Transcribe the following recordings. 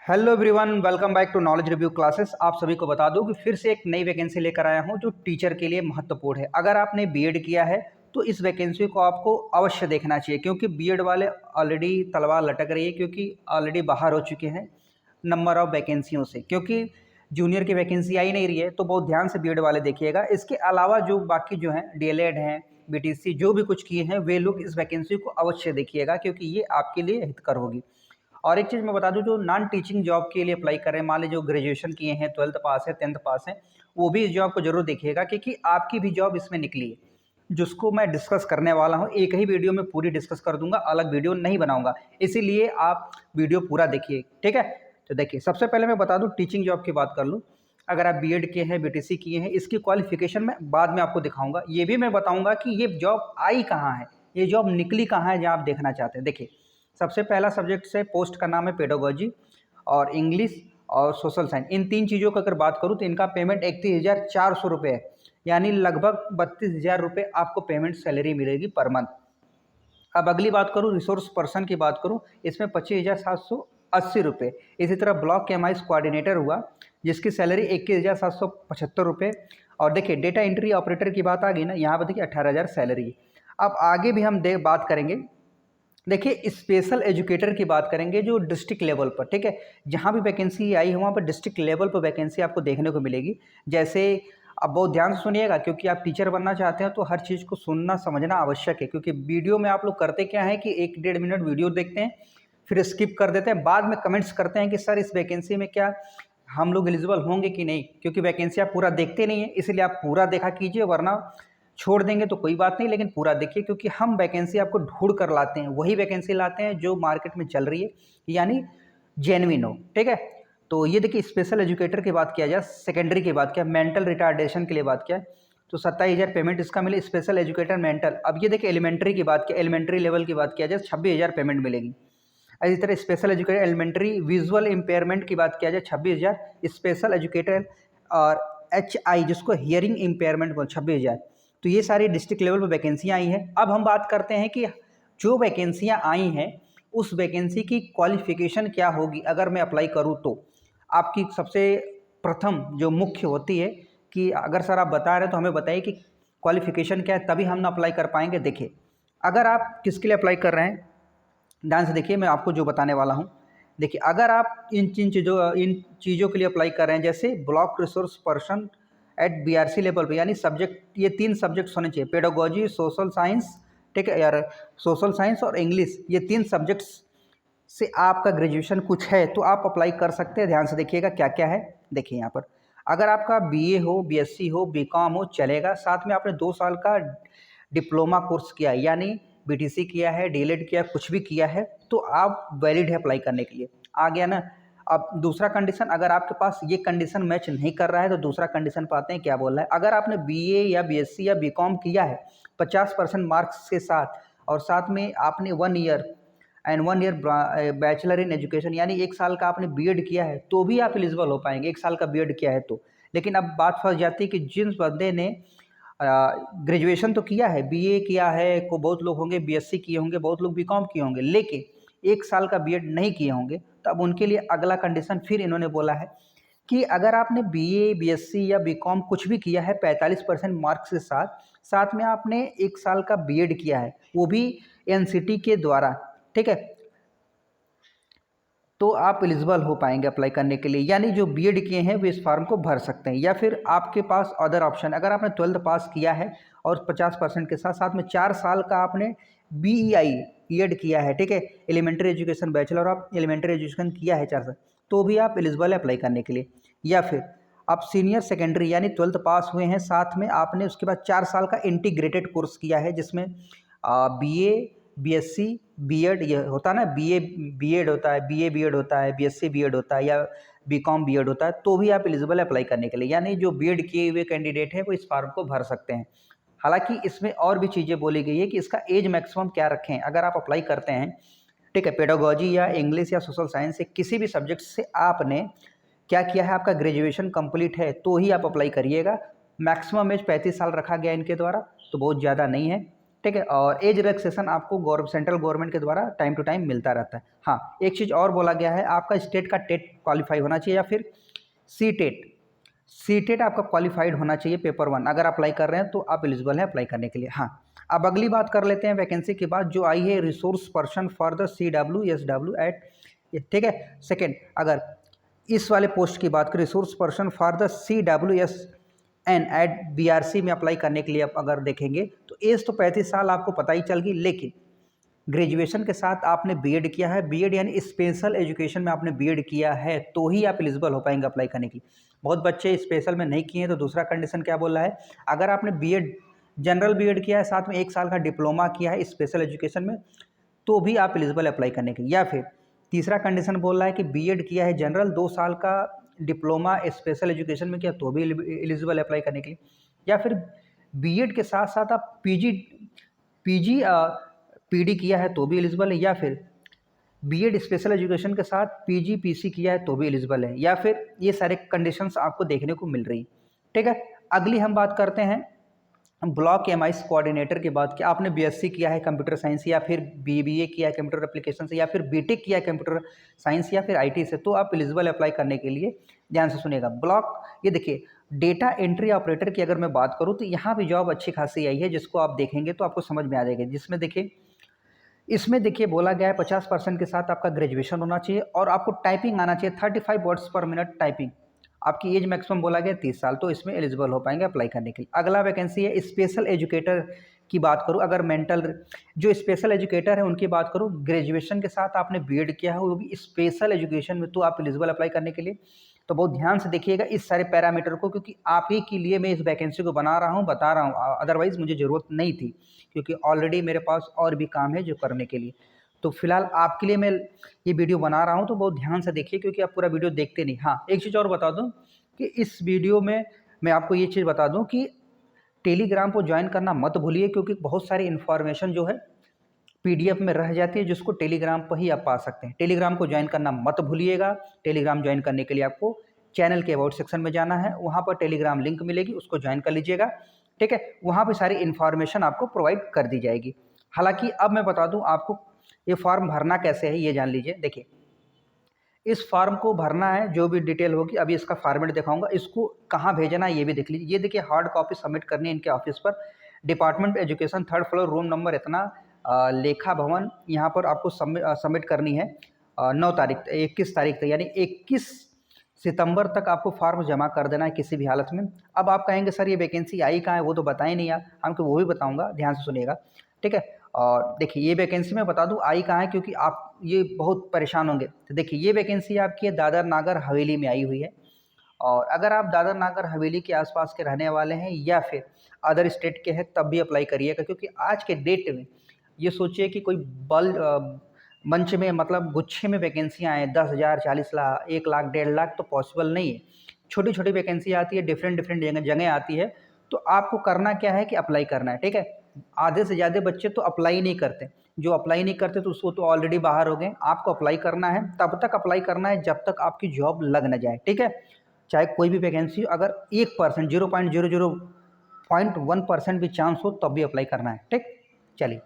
Hello everyone, welcome back to knowledge review classes. आप सभी को बता दूं कि फिर से एक नई वैकेंसी लेकर आया हूं जो टीचर के लिए महत्वपूर्ण है। अगर आपने बीएड किया है तो इस वैकेंसी को आपको अवश्य देखना चाहिए, क्योंकि बीएड वाले ऑलरेडी तलवार लटक रही है, क्योंकि ऑलरेडी बाहर हो चुके हैं नंबर ऑफ वैकेंसियों से, क्योंकि जूनियर की वैकेंसी आई नहीं रही है। तो बहुत ध्यान से बीएड वाले देखिएगा। इसके अलावा जो बाकी जो हैं डीएलएड हैं, बीटीसी जो भी कुछ किए हैं, वे लोग इस वैकेंसी को अवश्य देखिएगा, क्योंकि ये आपके लिए हितकर होगी। और एक चीज़ मैं बता दूं, जो नॉन टीचिंग जॉब के लिए अप्लाई कर रहे हैं, मान लीजिए जो ग्रेजुएशन किए हैं, 12th पास है, 10th पास है, वो भी इस जॉब को जरूर देखिएगा, क्योंकि आपकी भी जॉब इसमें निकली है, जिसको मैं डिस्कस करने वाला हूँ। एक ही वीडियो में पूरी डिस्कस कर दूंगा, अलग वीडियो नहीं बनाऊंगा, इसीलिए आप वीडियो पूरा देखिए, ठीक है। तो देखिए, सबसे पहले मैं बता दूं, टीचिंग जॉब की बात कर लूँ। अगर आप बीएड किए हैं, बीटीसी किए हैं, इसकी क्वालिफिकेशन मैं बाद में आपको दिखाऊंगा। ये भी मैं बताऊंगा कि ये जॉब आई कहाँ है, ये जॉब निकली कहाँ है, जहाँ आप देखना चाहते हैं। देखिए, सबसे पहला सब्जेक्ट से पोस्ट का नाम है पेडागोजी और इंग्लिश और सोशल साइंस। इन तीन चीज़ों का अगर बात करूँ तो इनका पेमेंट 31,400 रुपये है, यानी लगभग 32,000 रुपये आपको पेमेंट सैलरी मिलेगी पर मंथ। अब अगली बात करूँ, रिसोर्स पर्सन की बात करूँ, इसमें 25,780 रुपये। इसी तरह ब्लॉक एमआई कोऑर्डिनेटर हुआ, जिसकी सैलरी 21,775 रुपये। और देखिए, डेटा एंट्री ऑपरेटर की बात आ गई ना, यहाँ पर देखिए 18,000 सैलरी। अब आगे भी हम बात करेंगे। देखिए, स्पेशल एजुकेटर की बात करेंगे जो डिस्ट्रिक्ट लेवल पर, ठीक है, जहाँ भी वैकेंसी आई है वहाँ पर डिस्ट्रिक्ट लेवल पर वैकेंसी आपको देखने को मिलेगी। जैसे, अब बहुत ध्यान से सुनिएगा, क्योंकि आप टीचर बनना चाहते हैं तो हर चीज़ को सुनना समझना आवश्यक है। क्योंकि वीडियो में आप लोग करते क्या है कि 1-1.5 मिनट वीडियो देखते हैं, फिर स्किप कर देते हैं, बाद में कमेंट्स करते हैं कि सर इस वैकेंसी में क्या हम लोग एलिजिबल होंगे कि नहीं। क्योंकि वैकेंसी आप पूरा देखते नहीं है, इसलिए आप पूरा देखा कीजिए, वरना छोड़ देंगे तो कोई बात नहीं, लेकिन पूरा देखिए, क्योंकि हम वैकेंसी आपको ढूंढ कर लाते हैं, वही वैकेंसी लाते हैं जो मार्केट में चल रही है, यानी जेन्युइन हो, ठीक है। तो ये देखिए, स्पेशल एजुकेटर की बात किया जाए, सेकेंडरी की बात किया, मेंटल रिटार्डेशन के लिए बात किया, तो 27,000 पेमेंट इसका मिले, स्पेशल एजुकेटर मेंटल। अब ये देखिए, एलिमेंट्री की बात किया, एलिमेंट्री लेवल की बात किया जाए, 26,000 पेमेंट मिलेगी। इसी तरह special educator elementary visual impairment की बात किया जाए, 26,000। स्पेशल एजुकेटर और HI, जिसको हियरिंग इम्पेयरमेंट बोल, 26,000। तो ये सारी डिस्ट्रिक्ट लेवल पर वैकेंसियाँ आई हैं। अब हम बात करते हैं कि जो वैकेंसियाँ आई हैं उस वैकेंसी की क्वालिफिकेशन क्या होगी अगर मैं अप्लाई करूँ तो। आपकी सबसे प्रथम जो मुख्य होती है कि अगर सर आप बता रहे हैं तो हमें बताइए कि क्वालिफिकेशन क्या है, तभी हम ना अप्लाई कर पाएंगे। देखिए, अगर आप किसके लिए अप्लाई कर रहे हैं, ध्यान से देखिए, मैं आपको जो बताने वाला हूँ। देखिए, अगर आप इन चीज़ों के लिए अप्लाई कर रहे हैं, जैसे block resource person at BRC level पे, यानी सब्जेक्ट, ये 3 सब्जेक्ट्स होने चाहिए, पेडागोजी, सोशल साइंस, ठीक है यार, सोशल साइंस और इंग्लिश, ये 3 सब्जेक्ट्स से आपका ग्रेजुएशन कुछ है तो आप अप्लाई कर सकते हैं। ध्यान से देखिएगा क्या क्या है। देखिए यहाँ पर, अगर आपका बीए हो, बीएससी हो, बीकॉम हो, चलेगा। साथ में आपने 2 साल का डिप्लोमा कोर्स किया है, यानी बीटीसी किया है, डीएलएड किया है, कुछ भी किया है, तो आप वैलिड है अप्लाई करने के लिए। आ गया ना। अब दूसरा कंडीशन, अगर आपके पास ये कंडीशन मैच नहीं कर रहा है तो दूसरा कंडीशन पाते हैं क्या बोल रहा है। अगर आपने बीए या बीएससी या बीकॉम किया है 50% मार्क्स के साथ, और साथ में आपने 1 year and 1 year bachelor in education, यानी 1 साल का आपने बीएड किया है, तो भी आप एलिजिबल हो पाएंगे, 1 साल का बीएड किया है तो। लेकिन अब बात फंस जाती है कि जिस बंदे ने ग्रेजुएशन तो किया है, बीए किया है, को बहुत लोग होंगे बीएससी किए होंगे, बहुत लोग बीकॉम किए होंगे, लेकिन 1 साल का बीएड नहीं किए होंगे, तो अब उनके लिए अगला कंडीशन फिर इन्होंने बोला है कि अगर आपने बीए, बीएससी या बीकॉम कुछ भी किया है 45% मार्क्स के साथ, साथ में आपने 1 साल का बीएड किया है, वो भी एनसीटी के द्वारा, ठीक है, तो आप एलिजिबल हो पाएंगे अप्लाई करने के लिए। यानी जो बीएड किए हैं वो इस फॉर्म को भर सकते हैं। या फिर आपके पास अदर ऑप्शन, अगर आपने 12th पास किया है और 50% के साथ साथ में 4 साल का आपने बीईआई बीएड किया है, ठीक है, elementary education bachelor of elementary education किया है 4 साल, तो भी आप एलिजिबल है अप्लाई करने के लिए। या फिर आप सीनियर सेकेंडरी यानी 12th पास हुए हैं, साथ में आपने उसके बाद 4 साल का इंटीग्रेटेड कोर्स किया है, जिसमें बीए, बीएससी, बीएड, ये होता है ना, बीए बीएड होता है, बीए बीएड होता है, बीएससी बीएड होता है, या बीकॉम बीएड होता है, तो भी आप एलिजिबल है अप्लाई करने के लिए। यानी जो बीएड किए हुए कैंडिडेट हैं वो इस फॉर्म को भर सकते हैं। हालांकि इसमें और भी चीज़ें बोली गई है कि इसका एज मैक्सिमम क्या रखें अगर आप अप्लाई करते हैं, ठीक है, पेडागोजी या इंग्लिश या सोशल साइंस से किसी भी सब्जेक्ट से आपने क्या किया है, आपका ग्रेजुएशन कंप्लीट है, तो ही आप अप्लाई करिएगा। मैक्सिमम एज 35 साल रखा गया इनके द्वारा, तो बहुत ज़्यादा नहीं है, ठीक है। और एज रिलैक्सेशन आपको सेंट्रल गवर्नमेंट के द्वारा टाइम टू टाइम मिलता रहता है। हाँ, एक चीज़ और बोला गया है, आपका स्टेट का टेट क्वालिफाई होना चाहिए या फिर सी टेट। सी टेट आपका क्वालिफाइड होना चाहिए पेपर 1, अगर अप्लाई कर रहे हैं तो आप एलिजिबल हैं अप्लाई करने के लिए। हाँ, अब अगली बात कर लेते हैं वैकेंसी के बाद जो आई है, resource person for the CWSW at, ठीक है। सेकेंड, अगर इस वाले पोस्ट की बात करें, resource person for the CWSN at BRC में अप्लाई करने के लिए आप अगर देखेंगे तो एज तो 35 साल आपको पता ही चल गई, लेकिन ग्रेजुएशन के साथ आपने बीएड किया है, बीएड यानी स्पेशल एजुकेशन में आपने बीएड किया है तो ही आप एलिजिबल हो पाएंगे अप्लाई करने की। बहुत बच्चे स्पेशल में नहीं किए हैं, तो दूसरा कंडीशन क्या बोल रहा है, अगर आपने बीएड जनरल बीएड किया है, साथ में 1 साल का डिप्लोमा किया है स्पेशल एजुकेशन में, तो भी आप एलिजिबल अप्लाई करने के। या फिर तीसरा कंडीशन बोल रहा है कि बीएड किया है जनरल, 2 साल का डिप्लोमा स्पेशल एजुकेशन में किया तो भी एलिजिबल अप्लाई करने के लिए। या फिर बीएड के साथ साथ आप पीजी पीडी किया है तो भी एलिजिबल है, या फिर बीएड स्पेशल एजुकेशन के साथ पीजी पीसी किया है तो भी एलिजिबल है, या फिर ये सारे कंडीशंस आपको देखने को मिल रही, ठीक है। अगली हम बात करते हैं ब्लॉक एमआईएस कोऑर्डिनेटर की बात की। आपने बीएससी किया है कंप्यूटर साइंस, या फिर बीबीए किया है कंप्यूटर एप्लीकेशन से, या फिर बीटेक किया है कंप्यूटर साइंस या फिर आईटी से, तो आप एलिजिबल अप्लाई करने के लिए। ध्यान से सुनिएगा, ब्लॉक, ये देखिए डेटा एंट्री ऑपरेटर की अगर मैं बात करूँ तो यहाँ भी जॉब अच्छी खासी आई है, जिसको आप देखेंगे तो आपको समझ में आ जाएगा। जिसमें देखिए, इसमें देखिए बोला गया है 50% के साथ आपका ग्रेजुएशन होना चाहिए और आपको टाइपिंग आना चाहिए 35 वर्ड्स पर मिनट टाइपिंग। आपकी एज मैक्सिमम बोला गया 30 साल, तो इसमें एलिजिबल हो पाएंगे अप्लाई करने के लिए। अगला वैकेंसी है स्पेशल एजुकेटर की बात करूं, अगर मेंटल जो स्पेशल एजुकेटर है उनकी बात करूं, ग्रेजुएशन के साथ आपने बीएड किया है वो भी स्पेशल एजुकेशन में, तो आप एलिजिबल अप्लाई करने के लिए। तो बहुत ध्यान से देखिएगा इस सारे पैरामीटर को, क्योंकि आप ही के लिए मैं इस वैकेंसी को बना रहा हूँ, बता रहा हूँ, अदरवाइज़ मुझे ज़रूरत नहीं थी, क्योंकि ऑलरेडी मेरे पास और भी काम है जो करने के लिए। तो फिलहाल आपके लिए मैं ये वीडियो बना रहा हूँ, तो बहुत ध्यान से देखिए, क्योंकि आप पूरा वीडियो देखते नहीं। हाँ, एक चीज़ और बता दूँ कि इस वीडियो में मैं आपको ये चीज़ बता दूँ कि टेलीग्राम को ज्वाइन करना मत भूलिए, क्योंकि बहुत सारी इन्फॉर्मेशन जो है पीडीएफ में रह जाती है, जिसको टेलीग्राम पर ही आप पा सकते हैं। टेलीग्राम को ज्वाइन करना मत भूलिएगा। टेलीग्राम ज्वाइन करने के लिए आपको चैनल के अबाउट सेक्शन में जाना है, वहाँ पर टेलीग्राम लिंक मिलेगी, उसको ज्वाइन कर लीजिएगा, ठीक है। वहाँ पर सारी इन्फॉर्मेशन आपको प्रोवाइड कर दी जाएगी। हालांकि अब मैं बता दूँ आपको ये फॉर्म भरना कैसे है, ये जान लीजिए। देखिए, इस फॉर्म को भरना है, जो भी डिटेल होगी, अभी इसका फॉर्मेट दिखाऊंगा, इसको कहाँ भेजना है ये भी देख लीजिए। ये देखिए, हार्ड कॉपी सबमिट करनी है इनके ऑफिस पर, department education, 3rd floor, room number इतना, लेखा भवन, यहाँ पर आपको सबमिट करनी है 9 तारीख 21 तारीख तक, यानी 21 सितंबर तक आपको फॉर्म जमा कर देना है किसी भी हालत में। अब आप कहेंगे सर ये वैकेंसी आई कहाँ है, वो तो बताए नहीं यार, हमको वो भी बताऊँगा, ध्यान से सुनिएगा, ठीक है। और देखिए, ये वैकेंसी मैं बता दूं आई कहाँ है, क्योंकि आप ये बहुत परेशान होंगे। तो देखिए, ये वैकेंसी आपकी दादर नागर हवेली में आई हुई है, और अगर आप दादर नागर हवेली के आसपास के रहने वाले हैं या फिर अदर स्टेट के हैं, तब भी अप्लाई करिएगा, क्योंकि आज के डेट में ये सोचिए कि कोई मंच में, मतलब गुच्छे में वैकेंसियाँ आएँ 10,000, 40 लाख, 1 लाख, 1.5 लाख, तो पॉसिबल नहीं है। छोटी छोटी वैकेंसी आती है, डिफरेंट जगह आती है, तो आपको करना क्या है कि अप्लाई करना है, ठीक है। आधे से ज़्यादा बच्चे तो अप्लाई नहीं करते, जो अप्लाई नहीं करते तो उसको तो ऑलरेडी बाहर हो गए। आपको अप्लाई करना है, तब तक अप्लाई करना है जब तक आपकी जॉब लग न जाए, ठीक है। चाहे कोई भी वैकेंसी, अगर 1%, 0.0001% भी चांस हो, तब भी अप्लाई करना है, ठीक। चलिए,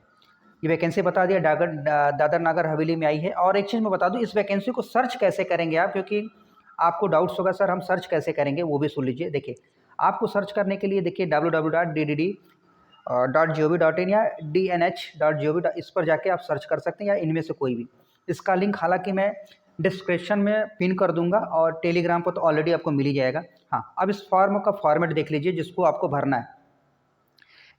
ये वैकेंसी बता दिया, दादर नागर हवेली में आई है। और एक चीज़ मैं बता दूं, इस वैकेंसी को सर्च कैसे करेंगे आप, क्योंकि आपको डाउट्स होगा सर हम सर्च कैसे करेंगे, वो भी सुन लीजिए। देखिए, आपको सर्च करने के लिए देखिए www.ddd.gov.in या dnh.gov, इस पर जाके आप सर्च कर सकते हैं, या इनमें से कोई भी। इसका लिंक हालांकि मैं डिस्क्रिप्शन में पिन कर दूंगा, और टेलीग्राम पर तो ऑलरेडी आपको मिल ही जाएगा। हाँ, अब इस फॉर्म का फॉर्मेट देख लीजिए जिसको आपको भरना है।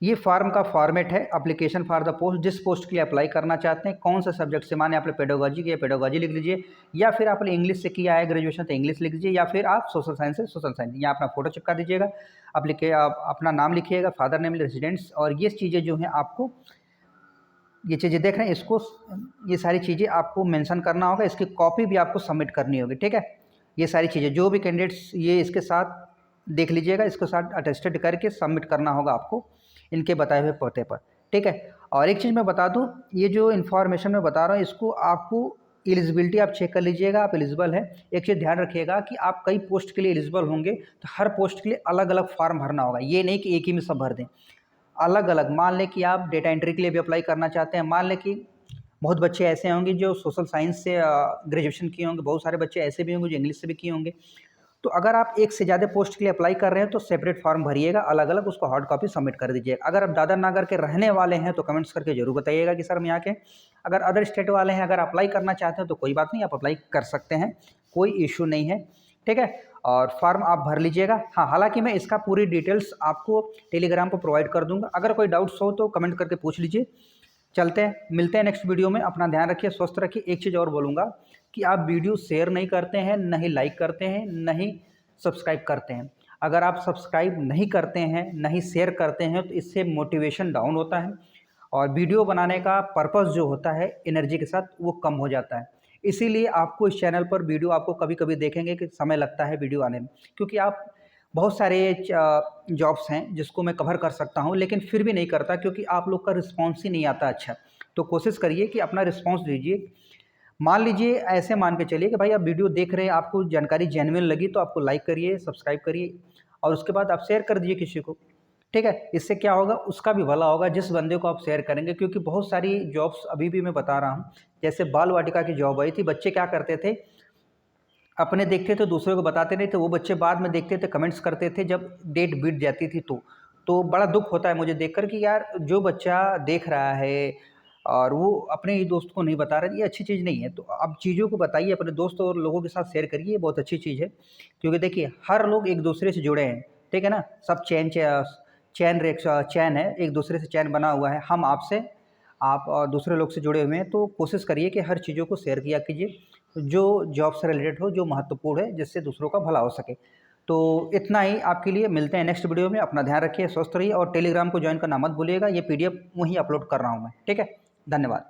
ये फॉर्म का फॉर्मेट है, एप्लीकेशन फॉर द पोस्ट, जिस पोस्ट के लिए अप्लाई करना चाहते हैं, कौन सा सब्जेक्ट से, माने आपने पेडोलॉजी किया, पेडोलॉजी लिख लीजिए, या फिर आपने इंग्लिश से किया है ग्रेजुएशन तो इंग्लिश लिख लीजिए, या फिर आप सोशल साइंस से सोशल साइंस, यहाँ अपना फोटो चिपका दीजिएगा, आप अपना नाम लिखिएगा, फादर नेम, रेजिडेंट्स, और ये चीज़ें जो हैं आपको, ये चीज़ें देख रहे हैं, इसको, ये सारी चीज़ें आपको मेंशन करना होगा, इसकी कॉपी भी आपको सबमिट करनी होगी, ठीक है। ये सारी चीज़ें जो भी कैंडिडेट्स ये इसके साथ देख लीजिएगा, इसके साथ अटेस्टेड करके सबमिट करना होगा आपको इनके बताए हुए पते पर, ठीक है। और एक चीज़ मैं बता दूं, ये जो इन्फॉर्मेशन मैं बता रहा हूँ, इसको आपको एलिजिबिलिटी आप चेक कर लीजिएगा, आप एलिजिबल है। एक चीज़ ध्यान रखिएगा कि आप कई पोस्ट के लिए एलिजिबल होंगे, तो हर पोस्ट के लिए अलग अलग फॉर्म भरना होगा, ये नहीं कि एक ही में सब भर दें। अलग अलग, मान लें कि आप डेटा एंट्री के लिए भी अप्लाई करना चाहते हैं, मान लें कि बहुत बच्चे ऐसे होंगे जो सोशल साइंस से ग्रेजुएशन किए होंगे, बहुत सारे बच्चे ऐसे भी होंगे जो इंग्लिश से भी किए होंगे। तो अगर आप एक से ज़्यादा पोस्ट के लिए अप्लाई कर रहे हैं तो सेपरेट फॉर्म भरिएगा, अलग अलग उसको हार्ड कॉपी सबमिट कर दीजिएगा। अगर आप दादर नगर के रहने वाले हैं तो कमेंट्स करके जरूर बताइएगा कि सर हम यहाँ के। अगर अदर स्टेट वाले हैं, अगर अप्लाई करना चाहते हैं तो कोई बात नहीं, आप अप्लाई कर सकते हैं, कोई इशू नहीं है, ठीक है। और फॉर्म आप भर लीजिएगा। हाँ, हालांकि मैं इसका पूरी डिटेल्स आपको टेलीग्राम पर प्रोवाइड कर दूंगा, अगर कोई डाउट्स हो तो कमेंट करके पूछ लीजिए। चलते हैं, मिलते हैं नेक्स्ट वीडियो में। अपना ध्यान रखिए, स्वस्थ रखिए। एक चीज़ और बोलूँगा कि आप वीडियो शेयर नहीं करते हैं, नहीं लाइक करते हैं, नहीं सब्सक्राइब करते हैं। अगर आप सब्सक्राइब नहीं करते हैं, नहीं शेयर करते हैं तो इससे मोटिवेशन डाउन होता है और वीडियो बनाने का पर्पस जो होता है एनर्जी के साथ वो कम हो जाता है। इसीलिए आपको इस चैनल पर वीडियो आपको कभी कभी देखेंगे कि समय लगता है वीडियो आने में, क्योंकि आप बहुत सारे जॉब्स हैं जिसको मैं कवर कर सकता हूं लेकिन फिर भी नहीं करता, क्योंकि आप लोग का रिस्पॉन्स ही नहीं आता अच्छा। तो कोशिश करिए कि अपना रिस्पॉन्स दीजिए। मान लीजिए, ऐसे मान के चलिए कि भाई आप वीडियो देख रहे हैं, आपको जानकारी जेन्युइन लगी तो आपको लाइक करिए, सब्सक्राइब करिए और उसके बाद आप शेयर कर दीजिए किसी को, ठीक है। इससे क्या होगा, उसका भी भला होगा जिस बंदे को आप शेयर करेंगे। क्योंकि बहुत सारी जॉब्स अभी भी मैं बता रहा हूँ, जैसे बाल वाटिका की जॉब आई थी, बच्चे क्या करते थे, अपने देखते थे दूसरे को बताते नहीं थे, वो बच्चे बाद में देखते थे, कमेंट्स करते थे जब डेट बीत जाती थी। तो बड़ा दुख होता है मुझे देखकर कि यार जो बच्चा देख रहा है और वो अपने ही दोस्त को नहीं बता रहा है, ये अच्छी चीज़ नहीं है। तो आप चीज़ों को बताइए, अपने दोस्तों और लोगों के साथ शेयर करिए, ये बहुत अच्छी चीज़ है। क्योंकि देखिए हर लोग एक दूसरे से जुड़े हैं, ठीक है ना। सब चैन है, एक दूसरे से चैन बना हुआ है। हम आपसे, आप और दूसरे लोग से जुड़े हुए हैं। तो कोशिश करिए कि हर चीज़ों को शेयर किया कीजिए जो जॉब से रिलेटेड हो, जो महत्वपूर्ण है, जिससे दूसरों का भला हो सके। तो इतना ही आपके लिए, मिलते हैं नेक्स्ट वीडियो में। अपना ध्यान रखिए, स्वस्थ रहिए और टेलीग्राम को ज्वाइन करना मत भूलिएगा। ये पीडीएफ वहीं अपलोड कर रहा हूँ मैं, ठीक है। धन्यवाद।